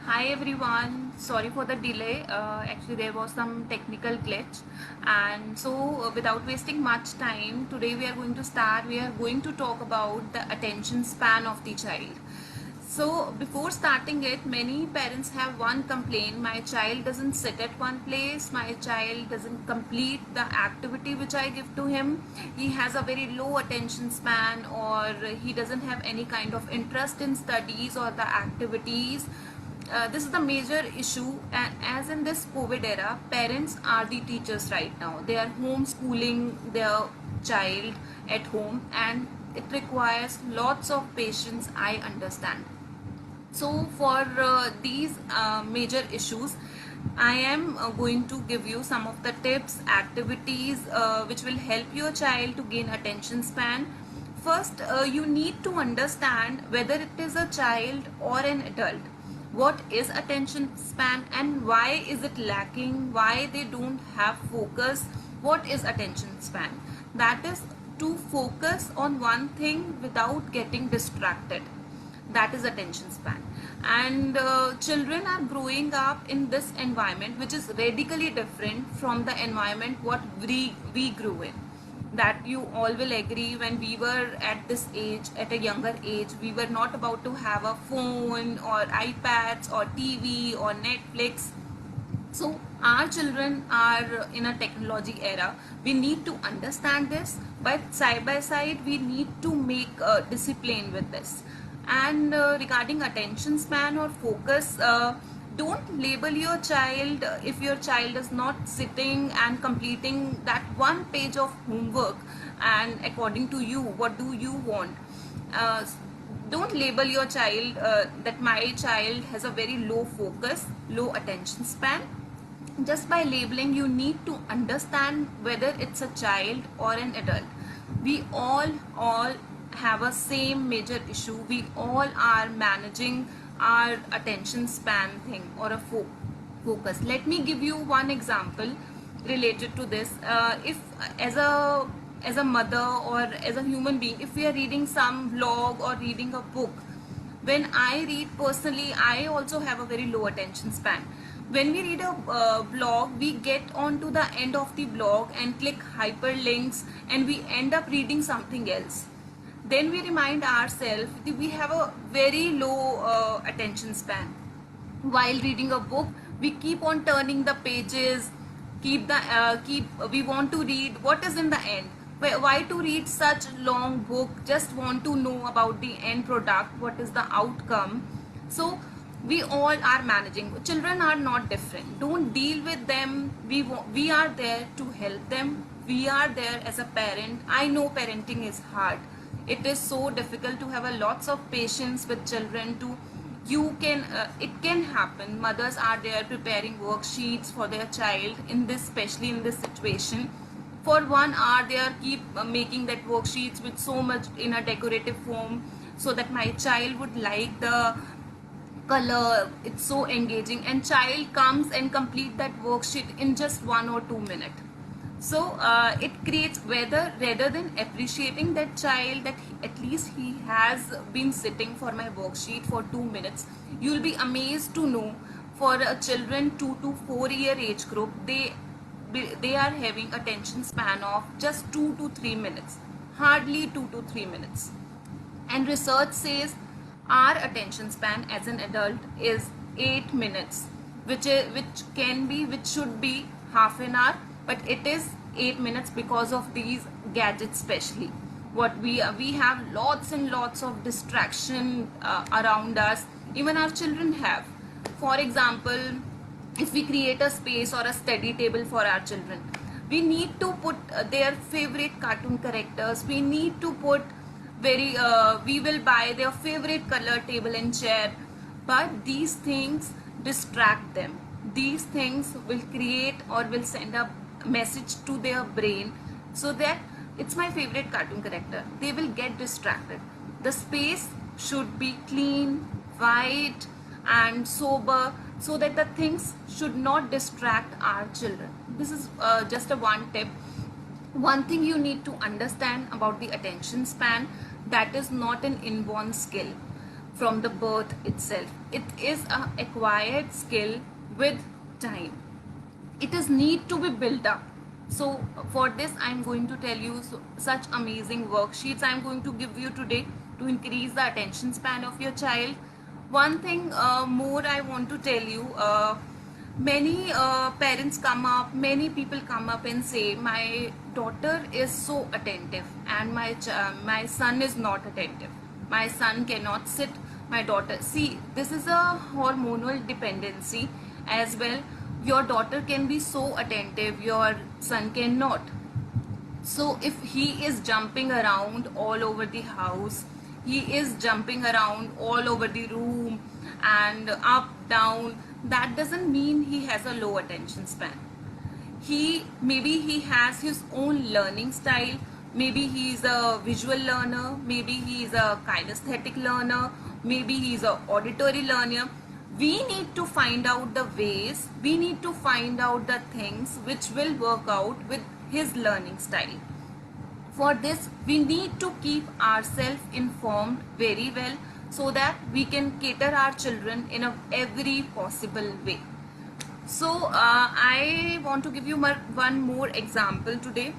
Hi everyone, sorry for the delay. Actually, there was some technical glitch, and without wasting much time, today we are going to start. We are going to talk about the attention span of the child. So, before starting it, many parents have one complaint: my child doesn't sit at one place, my child doesn't complete the activity which I give to him, he has a very low attention span, or he doesn't have any kind of interest in studies or the activities. This is the major issue, and as in this COVID era, parents are the teachers right now. They are homeschooling their child at home, and it requires lots of patience, I understand. So for these major issues, I am going to give you some of the tips, activities which will help your child to gain attention span. First, you need to understand whether it is a child or an adult. What is attention span and why is it lacking? Why they don't have focus? What is attention span? That is to focus on one thing without getting distracted. That is attention span. And children are growing up in this environment which is radically different from the environment what we grew in. That you all will agree, when we were at this age, at a younger age, we were not about to have a phone or iPads or TV or Netflix. So our children are in a technology era. We need to understand this, but side by side we need to make discipline with this. And regarding attention span or focus, don't label your child if your child is not sitting and completing that one page of homework, and according to you, what do you want? uh, don't label your child that my child has a very low focus, low attention span. Just by labeling, you need to understand whether it's a child or an adult. We all have a same major issue. We all are managing our attention span thing or a focus. Let me give you one example related to this. If as a mother or as a human being, if we are reading some blog or reading a book, when I read personally, I also have a very low attention span. When we read a blog, we get on to the end of the blog and click hyperlinks, and we end up reading something else. Then we remind ourselves that we have a very low attention span. While reading a book, we keep on turning the pages, keep we want to read what is in the end. Why to read such long book? Just want to know about the end product, what is the outcome. So we all are managing. Children are not different. Don't deal with them. We are there to help them. We are there as a parent. I know parenting is hard. It is so difficult to have a lots of patience with children. To you can It can happen. Mothers are there preparing worksheets for their child in this, especially in this situation. For 1 hour they are keep making that worksheets with so much in a decorative form, so that my child would like the color. It's so engaging, and child comes and complete that worksheet in just 1 or 2 minutes. So it creates, whether rather than appreciating that child, that at least he has been sitting for my worksheet for 2 minutes. You'll be amazed to know, for a children 2 to 4 year age group, they are having attention span of just 2 to 3 minutes, hardly 2 to 3 minutes. And research says our attention span as an adult is 8 minutes, which should be half an hour, but it is 8 minutes because of these gadgets. Especially what we have lots and lots of distraction around us. Even our children have. For example, if we create a space or a study table for our children, we need to put their favorite cartoon characters. We need to put we will buy their favorite color table and chair. But these things distract them. These things will create or will send a message to their brain, so that it's my favorite cartoon character, they will get distracted. The space should be clean, white and sober, so that the things should not distract our children. This is just a one tip. One thing you need to understand about the attention span, that is not an inborn skill. from the birth itself. It is a acquired skill with time. It is need to be built up. So for this I'm going to tell you such amazing worksheets I'm going to give you today to increase the attention span of your child. One thing more I want to tell you, many parents come up, many people come up and say my daughter is so attentive and my son is not attentive, my son cannot sit, my daughter, see, this is a hormonal dependency as well. Your daughter can be so attentive, your son cannot. So if he is jumping around all over the house, he is jumping around all over the room and up down, that doesn't mean he has a low attention span. He maybe he has his own learning style, maybe he is a visual learner, maybe he is a kinesthetic learner, maybe he is a auditory learner. We need to find out the ways, we need to find out the things which will work out with his learning style. For this we need to keep ourselves informed very well so that we can cater our children in a every possible way. So I want to give you one more example today.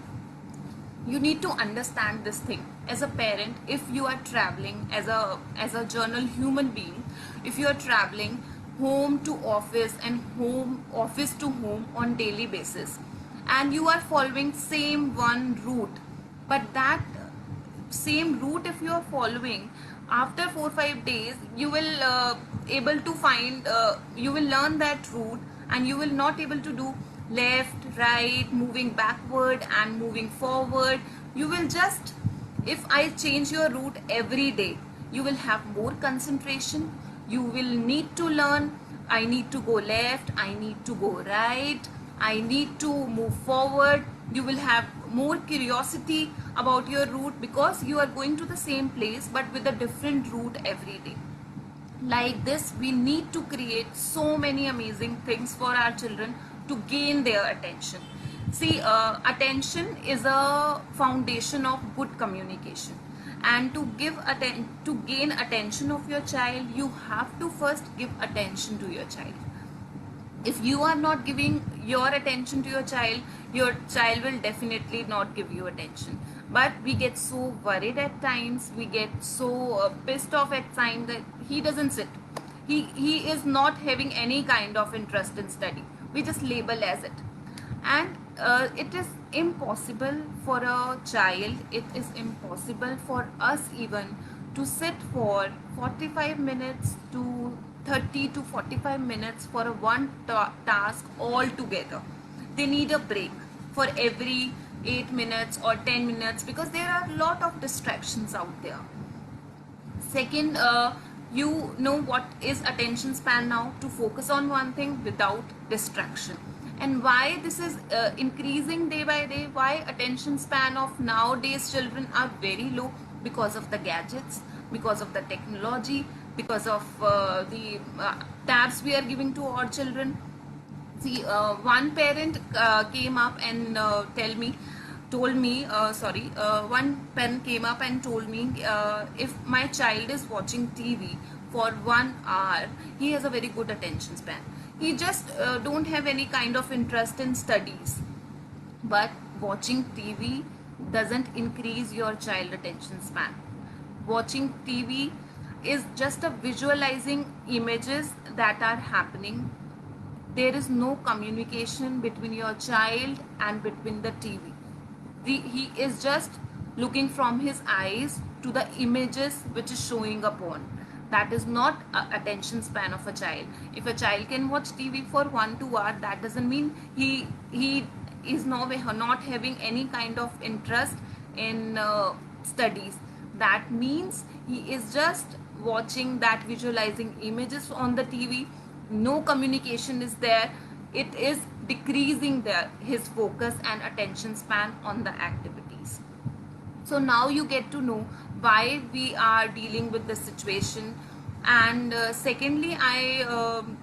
You need to understand this thing as a parent. If you are traveling as a journal human being, if you are traveling home to office and office to home on daily basis, and you are following same one route, but that same route if you are following, after 4 5 days you will able to find you will learn that route and you will not able to do left right, moving backward and moving forward. You will just, if I change your route every day, you will have more concentration, you will need to learn, I need to go left, I need to go right, I need to move forward. You will have more curiosity about your route because you are going to the same place but with a different route every day. Like this, we need to create so many amazing things for our children to gain their attention. See, attention is a foundation of good communication, and to gain attention of your child, you have to first give attention to your child. If you are not giving your attention to your child will definitely not give you attention. But we get so worried at times, we get so pissed off at times that he doesn't sit, he is not having any kind of interest in study, we just label as it. And it is impossible for a child, it is impossible for us even to sit for 45 minutes to 30 to 45 minutes for a one task all together. They need a break for every 8 minutes or 10 minutes because there are a lot of distractions out there. Second, you know what is attention span now, to focus on one thing without distraction. And why this is increasing day by day, why attention span of nowadays children are very low? Because of the gadgets, because of the technology, because of the tabs we are giving to our children. See, one parent came up and one parent came up and told me, if my child is watching TV for 1 hour, he has a very good attention span. He just don't have any kind of interest in studies. But watching TV doesn't increase your child attention span. Watching TV is just a visualizing images that are happening. There is no communication between your child and between the TV. He is just looking from his eyes to the images which is showing upon. That is not attention span of a child. If a child can watch TV for 1 2 hours, that doesn't mean he is not having any kind of interest in studies. That means he is just watching that visualizing images on the TV. No communication is there. It is decreasing his focus and attention span on the activities. So now you get to know why we are dealing with this situation. And secondly,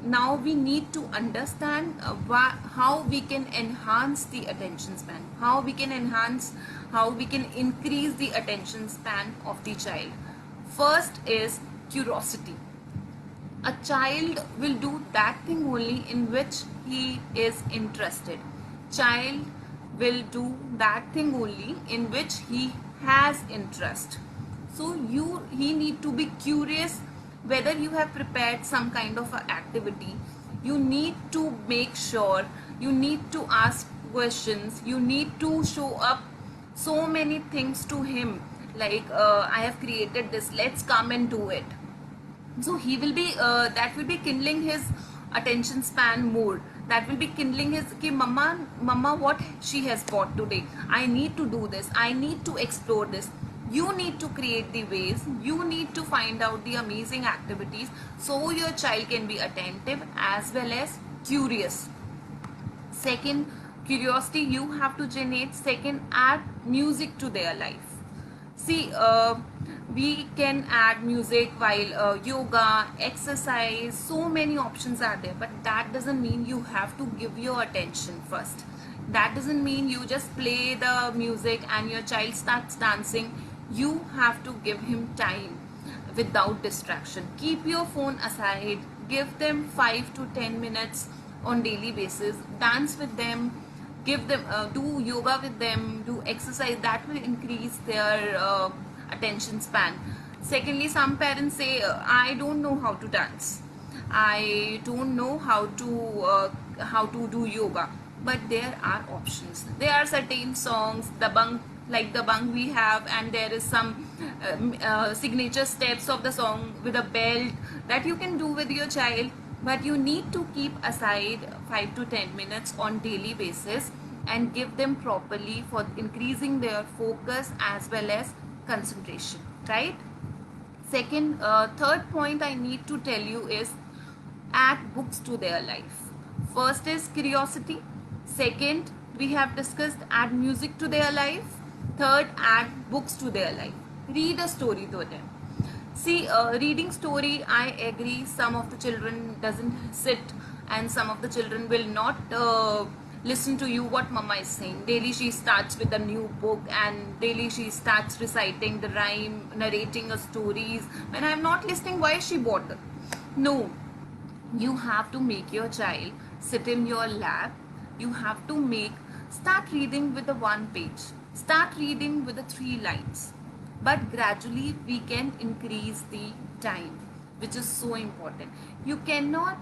now we need to understand how we can enhance the attention span, how we can increase the attention span of the child. First is curiosity. A child will do that thing only in which he is interested. Child will do that thing only in which he has interest. So he need to be curious. Whether you have prepared some kind of a activity, you need to make sure, you need to ask questions, you need to show up so many things to him, like I have created this, let's come and do it. So he will be that will be kindling his attention span more. That will be kindling his ki mama what she has bought today, I need to do this, I need to explore this. You need to create the ways, you need to find out the amazing activities, so your child can be attentive as well as curious. Second, curiosity you have to generate. Second, add music to their life. See, we can add music while yoga, exercise, so many options are there, but that doesn't mean you have to give your attention first. That doesn't mean you just play the music and your child starts dancing. You have to give him time without distraction. Keep your phone aside, give them 5 to 10 minutes on daily basis, dance with them, give them do yoga with them, do exercise. That will increase their attention span. Secondly, some parents say I don't know how to dance, I don't know how to do yoga, but there are options. There are certain songs, the bang, like the bang we have, and there is some signature steps of the song with a belt that you can do with your child. But you need to keep aside 5 to 10 minutes on daily basis and give them properly for increasing their focus as well as concentration, right? Second, third point I need to tell you is add books to their life. First is curiosity. Second, we have discussed add music to their life. Third, add books to their life. Read a story to them. See, reading story, I agree, some of the children doesn't sit, and some of the children will not listen to you what mama is saying. Daily she starts with a new book and daily she starts reciting the rhyme, narrating a stories. When I'm not listening, why is she bothered? No, you have to make your child sit in your lap. You have to start reading with the one page, start reading with the 3 lines. But gradually we can increase the time, which is so important. You cannot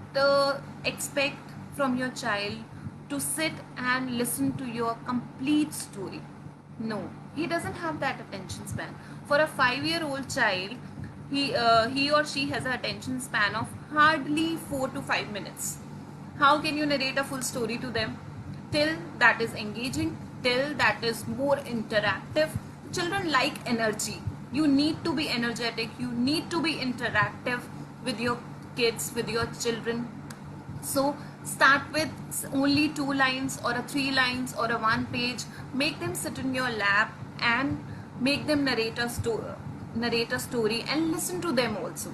expect from your child to sit and listen to your complete story. No, he doesn't have that attention span. For a 5-year-old child, he or she has an attention span of hardly 4 to 5 minutes. How can you narrate a full story to them? Till that is engaging, till that is more interactive. Children like energy. You need to be energetic, you need to be interactive with your kids, with your children. So start with only 2 lines or a 3 lines or a 1 page. Make them sit in your lap and make them narrate a story and listen to them also.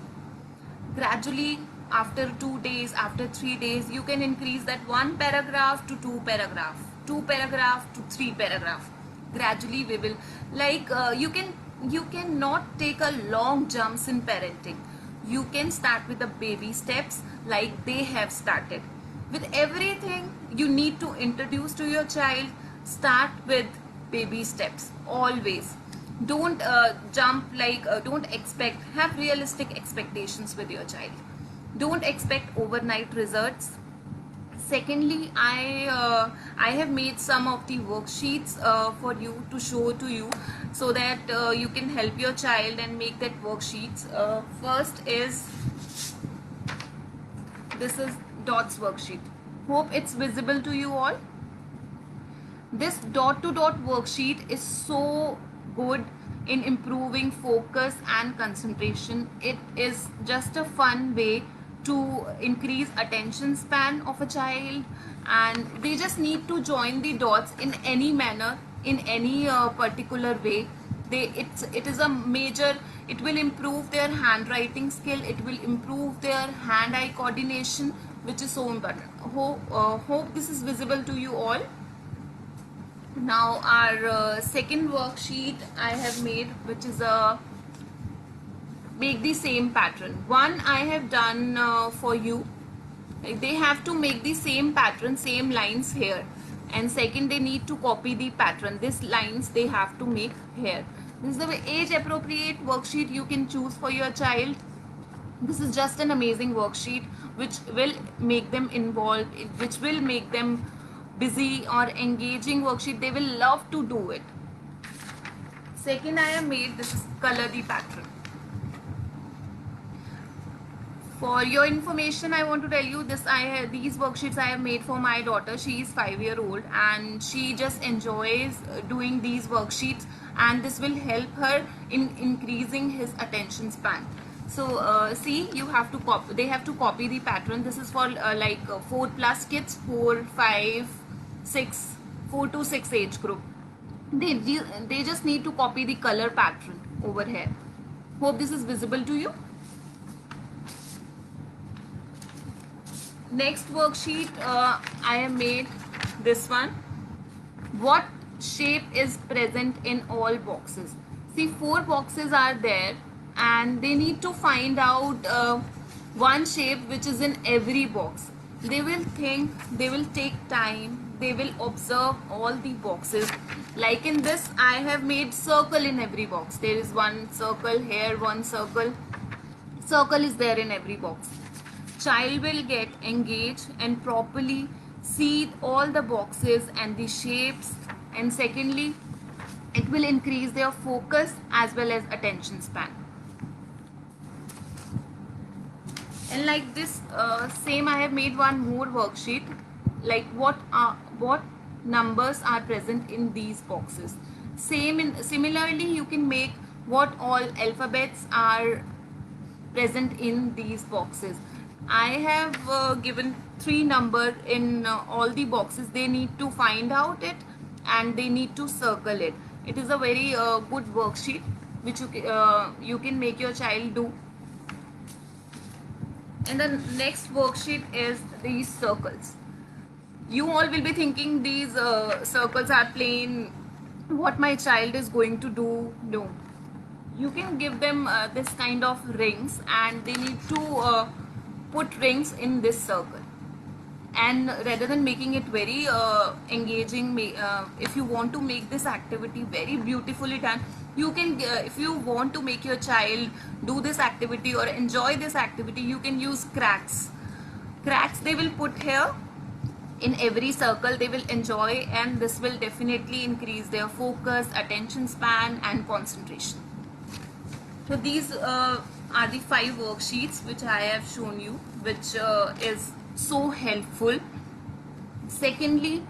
Gradually, after 2 days, after 3 days, you can increase that 1 paragraph to 2 paragraph, 2 paragraph to 3 paragraph. Gradually we will, like you cannot take a long jumps in parenting. You can start with the baby steps like they have started. With everything you need to introduce to your child, start with baby steps always. Don't jump, like don't expect, have realistic expectations with your child. Don't expect overnight results. Secondly, I have made some of the worksheets for you to show to you, so that you can help your child and make that worksheets. First is, this is dots worksheet. Hope it's visible to you all. This dot to dot worksheet is so good in improving focus and concentration. It is just a fun way to increase attention span of a child, and they just need to join the dots in any manner, in any particular way. It is a major, it will improve their handwriting skill, it will improve their hand-eye coordination, which is so important. Hope this is visible to you all. Now our second worksheet I have made, which is a make the same pattern. One I have done for you. They have to make the same pattern, same lines here, and second they need to copy the pattern. These lines they have to make here. This is the age appropriate worksheet you can choose for your child. This is just an amazing worksheet which will make them involved, which will make them busy or engaging worksheet. They will love to do it. Second I have made, this is color the pattern. For your information, I want to tell you this. These worksheets I have made for my daughter. She is 5 years old and she just enjoys doing these worksheets, and this will help her in increasing his attention span. So see, you have to copy. They have to copy the pattern. This is for 4+ kids, 4, 5, 6, 4 to 6 age group. They just need to copy the color pattern over here. Hope this is visible to you. Next worksheet I have made this one. What shape is present in all boxes? See, 4 boxes are there and they need to find out one shape which is in every box. They will think, they will take time, they will observe all the boxes. Like in this, I have made circle in every box. There is one circle here, one circle. Circle is there in every box. Child will get engaged and properly see all the boxes and the shapes, and secondly it will increase their focus as well as attention span. And like this same I have made one more worksheet, like what numbers are present in these boxes. Similarly you can make what all alphabets are present in these boxes. I have given 3 numbers in all the boxes. They need to find out it and they need to circle it. It is a very good worksheet which you can make your child do. And the next worksheet is these circles. You all will be thinking these circles are plain. What my child is going to do? No. You can give them this kind of rings, and they need to put rings in this circle. And rather than making it very engaging, if you want to make this activity very beautifully done, you can if you want to make your child do this activity or enjoy this activity, you can use cracks. They will put here in every circle. They will enjoy, and this will definitely increase their focus, attention span and concentration. So these are the 5 worksheets which I have shown you, which is so helpful. Secondly,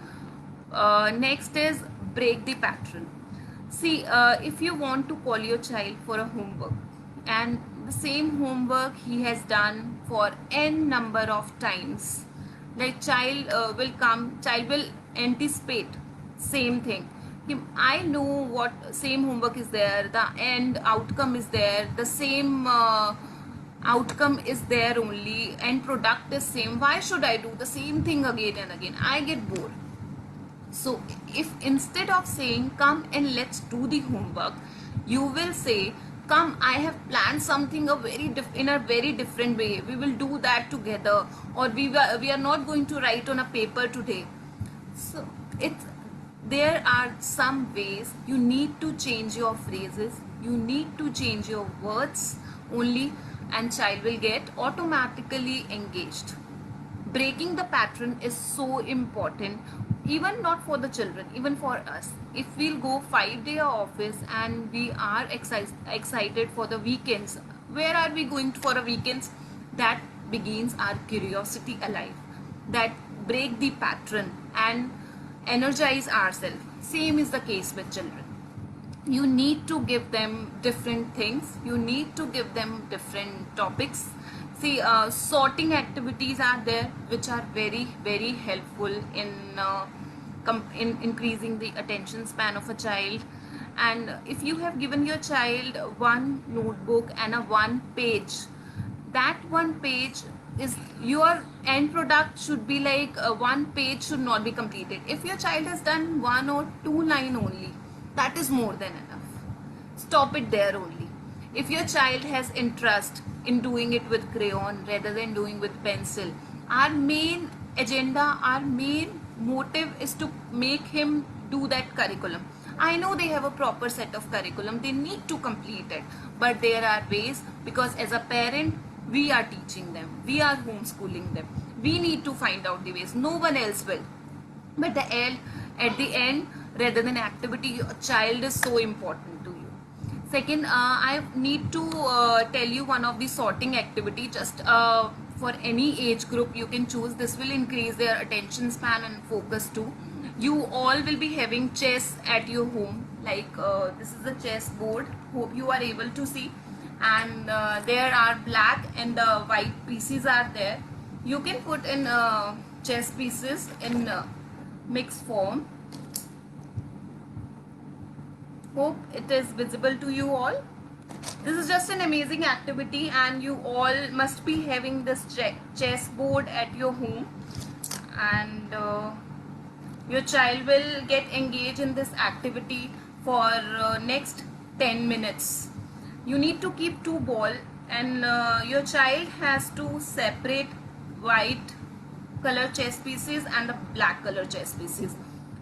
next is break the pattern. See, if you want to call your child for a homework, and the same homework he has done for n number of times, like child will anticipate same thing. I know what same homework is there, the end outcome is there, the same outcome is there only, end product is same. Why should I do the same thing again and again? I get bored. So if instead of saying come and let's do the homework, you will say come, I have planned something in a very different way, we will do that together, or we are not going to write on a paper today. So there are some ways you need to change your phrases, you need to change your words only, and child will get automatically engaged. Breaking the pattern is so important, even not for the children, even for us. If we'll go 5-day office and we are excited for the weekends, where are we going for a weekends? That begins our curiosity alive, that break the pattern and energize ourselves. Same is the case with children. You need to give them different things, you need to give them different topics. See, sorting activities are there which are very very helpful in increasing the attention span of a child. And if you have given your child one notebook and a one page, that one page is your end product should be like one page should not be completed. If your child has done 1 or 2 line only, that is more than enough. Stop it there only. If your child has interest in doing it with crayon rather than doing with pencil, our main agenda, our main motive is to make him do that curriculum. I know they have a proper set of curriculum, they need to complete it, but there are ways, because as a parent, we are teaching them, we are homeschooling them. We need to find out the ways, no one else will. But at the end, rather than activity, your child is so important to you. Second, I need to tell you one of the sorting activity, just for any age group you can choose. This will increase their attention span and focus too. You all will be having chess at your home, like this is a chess board, hope you are able to see, and there are black and the white pieces are there. You can put in chess pieces in mixed form. Hope it is visible to you all. This is just an amazing activity, and you all must be having this chess board at your home, and your child will get engaged in this activity for next 10 minutes. You need to keep two balls, and your child has to separate white color chess pieces and the black color chess pieces.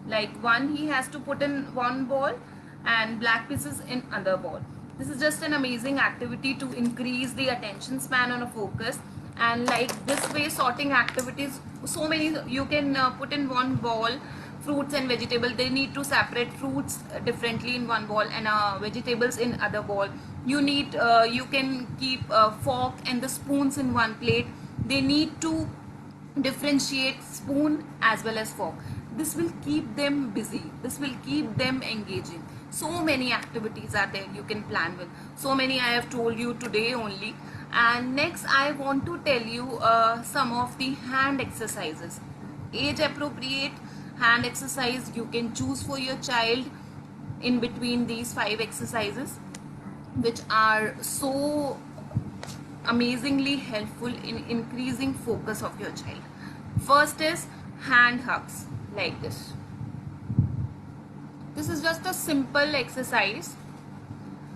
Like one, he has to put in one ball and black pieces in other ball. This is just an amazing activity to increase the attention span and a focus. And like this way, sorting activities, so many, you can put in one ball fruits and vegetables. They need to separate fruits differently in one ball and vegetables in other ball. You can keep fork and the spoons in one plate. They need to differentiate spoon as well as fork. This will keep them busy, this will keep them engaging. So many activities are there you can plan with, so many I have told you today only. And next I want to tell you some of the hand exercises, age appropriate hand exercise you can choose for your child in between these 5 exercises, which are so amazingly helpful in increasing focus of your child. First is hand hugs, like this. This is just a simple exercise.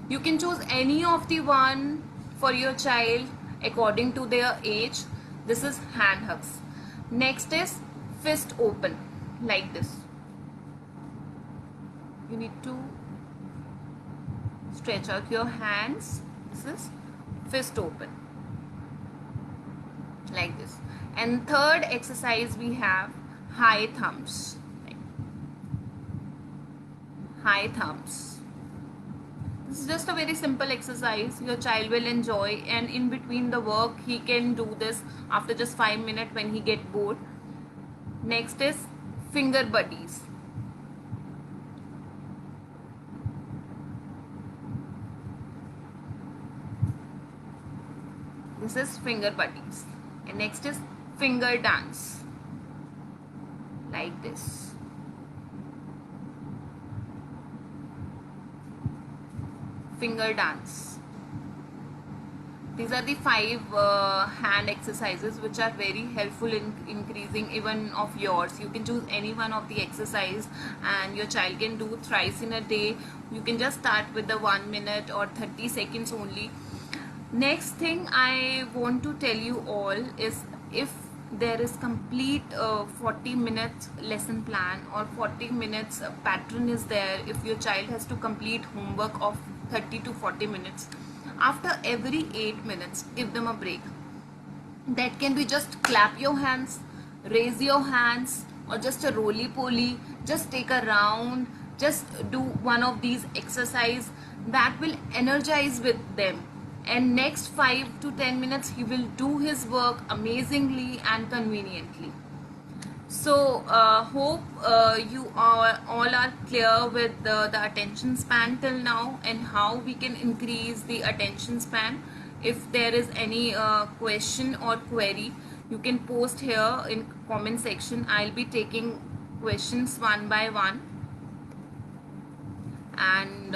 You can choose any of the one for your child according to their age. This is hand hugs. Next is fist open, like this. You need to stretch out your hands. This is fist open, like this. And third exercise we have high thumbs, high thumbs. This is just a very simple exercise your child will enjoy, and in between the work he can do this after just 5 minutes when he get bored. Next is finger buddies. This is finger buddies. And next is finger dance, like this. Finger dance. These are the 5 hand exercises which are very helpful in increasing even of yours. You can choose any one of the exercise and your child can do thrice in a day. You can just start with the 1 minute or 30 seconds only. Next thing I want to tell you all is, if there is complete 40 minutes lesson plan or 40 minutes pattern is there, if your child has to complete homework of 30 to 40 minutes, after every 8 minutes give them a break. That can be just clap your hands, raise your hands, or just a roly-poly, just take a round, just do one of these exercise. That will energize with them, and next 5 to 10 minutes he will do his work amazingly and conveniently. So hope you all are clear with the attention span till now and how we can increase the attention span. If there is any question or query, you can post here in comment section. I'll be taking questions one by one. And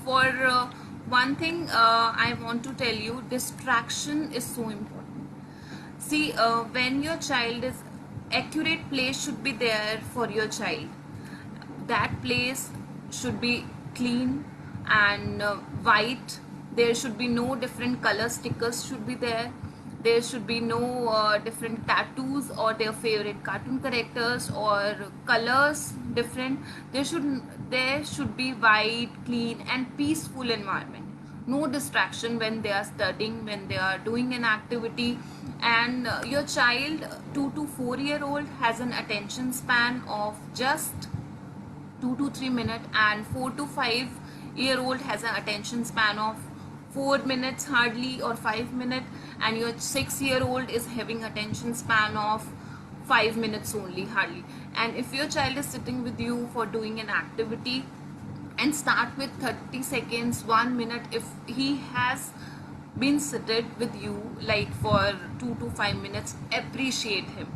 for one thing I want to tell you, distraction is so important. See, when your child is, accurate place should be there for your child. That place should be clean and white. there should be no different color stickers should be there. There should be no different tattoos or their favorite cartoon characters or colors different. There should be white, clean and peaceful environment. No distraction when they are studying, when they are doing an activity. And your child, 2 to 4 year old, has an attention span of just 2 to 3 minutes, and 4 to 5 year old has an attention span of 4 minutes hardly, or 5 minutes, and your 6 year old is having attention span of 5 minutes only hardly. And if your child is sitting with you for doing an activity, and start with 30 seconds, 1 minute, if he has been seated with you like for 2 to 5 minutes, appreciate him,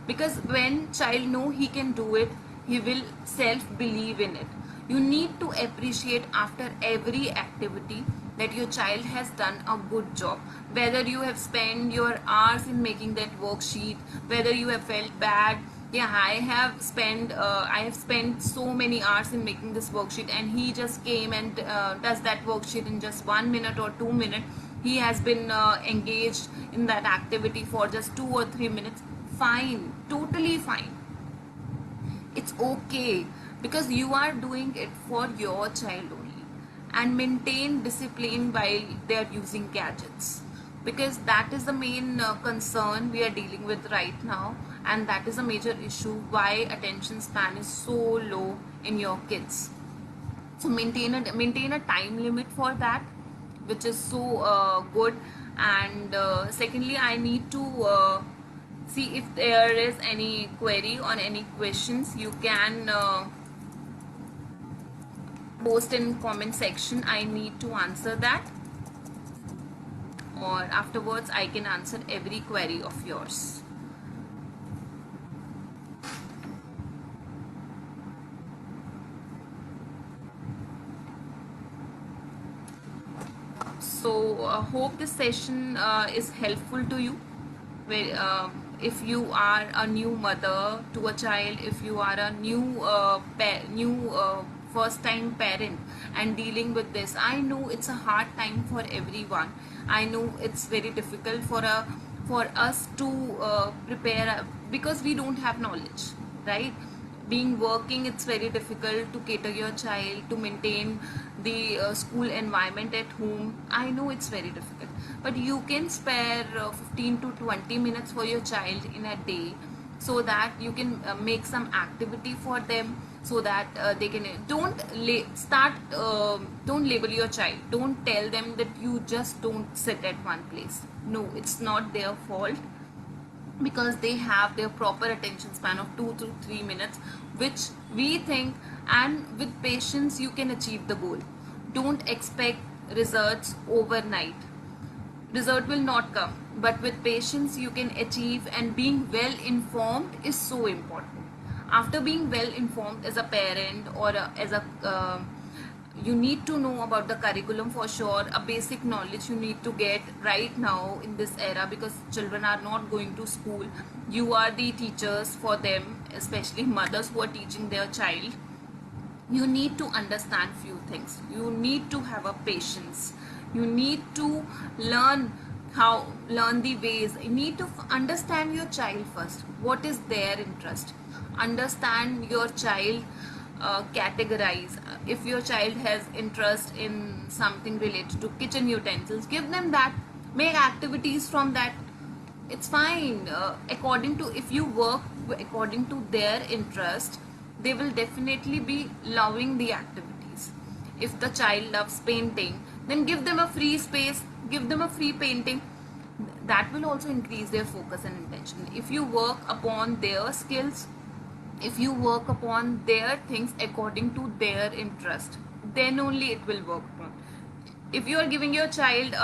because when child know he can do it, he will self believe in it. You need to appreciate after every activity that your child has done a good job, whether you have spent your hours in making that worksheet, whether you have felt bad, yeah, I have spent so many hours in making this worksheet, and he just came and does that worksheet in just 1 minute or 2 minutes. He has been engaged in that activity for just 2 or 3 minutes. Fine, totally fine. It's okay, because you are doing it for your child only. And maintain discipline while they are using gadgets, because that is the main concern we are dealing with right now, and that is a major issue why attention span is so low in your kids. So maintain a time limit for that, which is so good. And secondly, I need to see if there is any query or any questions. You can post in comment section. I need to answer that, or afterwards I can answer every query of yours. So hope this session is helpful to you. Where if you are a new mother to a child, if you are a new first time parent and dealing with this, I know it's a hard time for everyone. I know it's very difficult for us to prepare, because we don't have knowledge, right? Being working, it's very difficult to cater your child, to maintain the school environment at home. I know it's very difficult, but you can spare 15 to 20 minutes for your child in a day, so that you can make some activity for them, so that they can don't label your child. Don't tell them that you just don't sit at one place. No, it's not their fault, because they have their proper attention span of 2 to 3 minutes, which we think. And with patience you can achieve the goal. Don't expect results overnight. Result will not come, but with patience you can achieve. And being well informed is so important. After being well informed as a parent, or as a you need to know about the curriculum for sure. A basic knowledge you need to get right now in this era, because children are not going to school. You are the teachers for them, especially mothers who are teaching their child. You need to understand few things. You need to have a patience. You need to learn the ways. You need to understand your child first. What is their interest? Understand your child. Categorize. If your child has interest in something related to kitchen utensils, give them that. Make activities from that. It's fine. According to, if you work according to their interest, they will definitely be loving the activities. If the child loves painting, then give them a free space, give them a free painting. That will also increase their focus and intention. If you work upon their skills, if you work upon their things according to their interest, then only it will work upon. If you are giving your child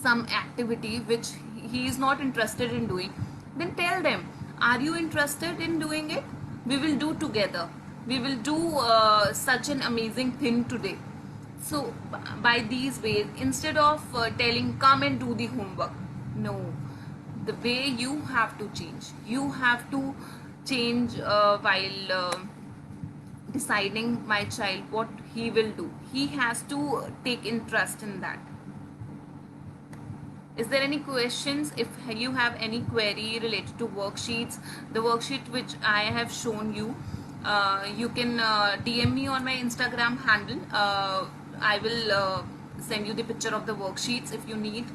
some activity which he is not interested in doing, then tell them, are you interested in doing it? We will do together. We will do such an amazing thing today. So by these ways, instead of telling come and do the homework, no, the way you have to change. You have to change while deciding my child what he will do. He has to take interest in that. Is there any questions? If you have any query related to worksheets, the worksheet which I have shown you, you can DM me on my Instagram handle. I will send you the picture of the worksheets if you need.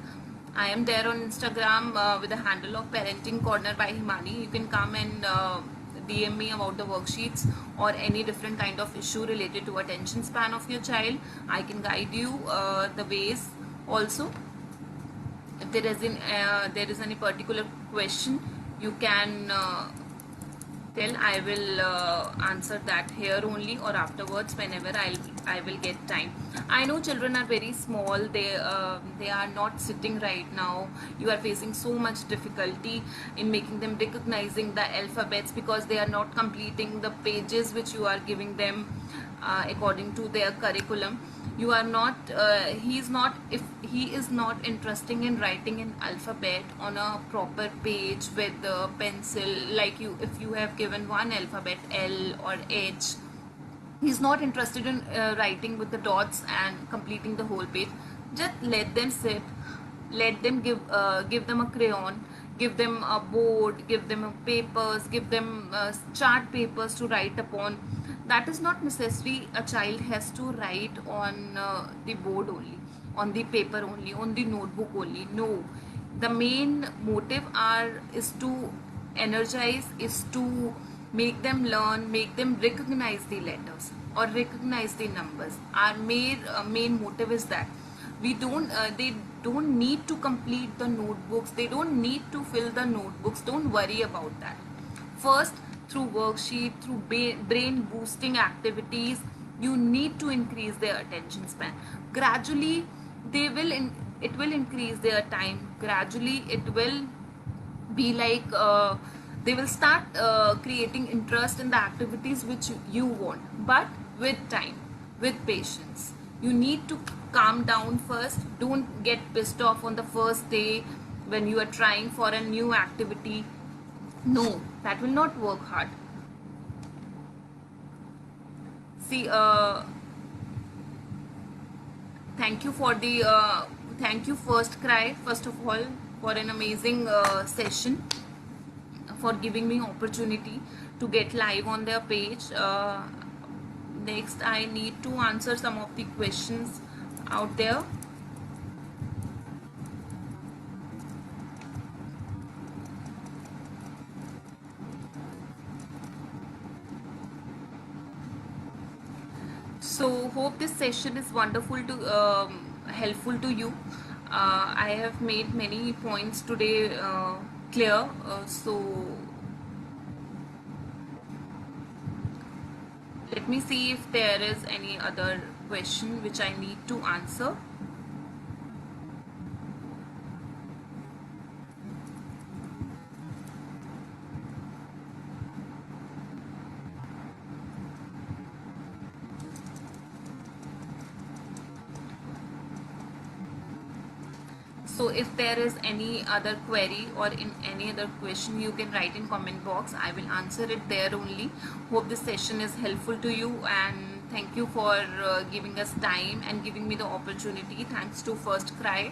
I am there on Instagram with the handle of Parenting Corner by Himani. You can come and DM me about the worksheets or any different kind of issue related to attention span of your child. I can guide you the ways also. If there is any particular question, you can tell. I will answer that here only or afterwards whenever I will get time. I know children are very small. They are not sitting right now. You are facing so much difficulty in making them recognizing the alphabets because they are not completing the pages which you are giving them according to their curriculum. You are not he is not, if he is not interested in writing an alphabet on a proper page with a pencil, like you, if you have given one alphabet L or H, he's not interested in writing with the dots and completing the whole page. Just let them sit, let them give them a crayon, give them a board, give them a papers, give them chart papers to write upon. That is not necessary a child has to write on the board only, on the paper only, on the notebook only. No, the main motive is to energize, is to make them learn, make them recognize the letters or recognize the numbers. Our main motive is that we don't they don't need to complete the notebooks, they don't need to fill the notebooks. Don't worry about that. First, through worksheet, through brain boosting activities, you need to increase their attention span. Gradually it will increase their time. Gradually it will be like they will start creating interest in the activities which you want. But with time, with patience, you need to calm down first. Don't get pissed off on the first day when you are trying for a new activity. No, that will not work hard. See, thank you for the thank you First Cry, first of all, for an amazing session, for giving me opportunity to get live on their page. Next, I need to answer some of the questions out there. So hope this session is wonderful to helpful to you. I have made many points today clear. So let me see if there is any other question which I need to answer. So if there is any other query or in any other question, you can write in comment box. I will answer it there only. Hope this session is helpful to you, and thank you for giving us time and giving me the opportunity. Thanks to First Cry